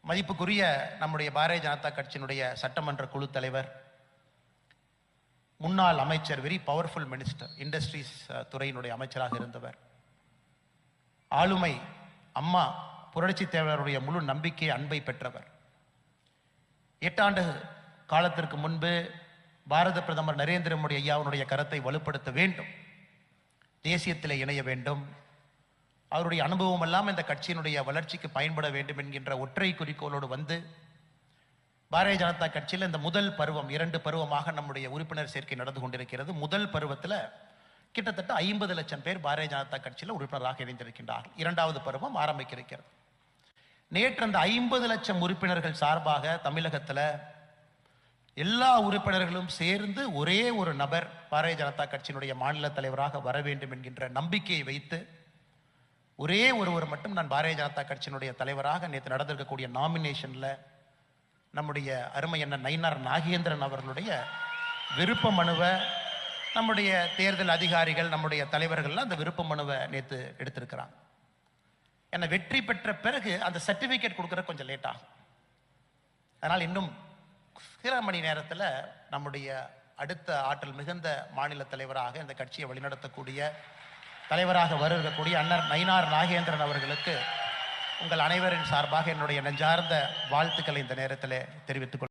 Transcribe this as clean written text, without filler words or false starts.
மதிப்புக்குரிய நம்முடைய பாரதிய ஜனதா கட்சியினுடைய சட்டமன்ற குழு தலைவர், முன்னாள் அமைச்சர், வெரி பவர்ஃபுல் மினிஸ்டர், இண்டஸ்ட்ரீஸ் துறையினுடைய அமைச்சராக இருந்தவர், ஆளுமை அம்மா புரட்சி தேவருடைய முழு நம்பிக்கை அன்பை பெற்றவர். 8 ஆண்டு காலத்திற்கு முன்பு பாரத பிரதமர் நரேந்திர மோடி ஐயாவுடைய கருத்தை வலுப்படுத்த வேண்டும், தேசியத்திலே இணைய வேண்டும், அவருடைய அனுபவம் எல்லாம் இந்த கட்சியினுடைய வளர்ச்சிக்கு பயன்பட வேண்டும் என்கின்ற ஒற்றை குறிக்கோளோடு வந்து பாரதிய ஜனதா கட்சியில் இந்த முதல் பருவம், 2 பருவமாக நம்முடைய உறுப்பினர் சேர்க்கை நடந்து கொண்டிருக்கிறது. முதல் பருவத்தில் கிட்டத்தட்ட 50 லட்சம் பேர் பாரதிய ஜனதா கட்சியில் உறுப்பினராக இணைந்திருக்கின்றார்கள். 2வது பருவம் ஆரம்பிக்க இருக்கிறது. நேற்று அந்த 50 லட்சம் உறுப்பினர்கள் சார்பாக தமிழகத்தில் எல்லா உறுப்பினர்களும் சேர்ந்து ஒரே ஒரு நபர் பாரதிய ஜனதா கட்சியினுடைய மாநில தலைவராக வர வேண்டும் என்கின்ற நம்பிக்கையை வைத்து ஒரே ஒருவர் மட்டும் நான் பாரதிய ஜனதா கட்சியினுடைய தலைவராக நேற்று நடந்திருக்கக்கூடிய நாமினேஷனில் நம்முடைய அருமை அண்ணன் நயினார் நாகேந்திரன் அவர்களுடைய விருப்ப மனுவை நம்முடைய தேர்தல் அதிகாரிகள், நம்முடைய தலைவர்கள்லாம் அந்த விருப்ப மனுவை நேற்று எடுத்திருக்கிறாங்க. என்னை வெற்றி பெற்ற பிறகு அந்த சர்டிஃபிகேட் கொடுக்குற கொஞ்சம் லேட் ஆகும். அதனால் இன்னும் சில மணி நேரத்தில் நம்முடைய அடுத்த ஆற்றல் மிகுந்த மாநில தலைவராக இந்த கட்சியை வழிநடத்தக்கூடிய தலைவராக வருகக்கூடிய அண்ணர் நயினார் நாகேந்திரன் அவர்களுக்கு உங்கள் அனைவரின் சார்பாக என்னுடைய நெஞ்சார்ந்த வாழ்த்துக்களை இந்த நேரத்தில் தெரிவித்துக் கொள்கிறேன்.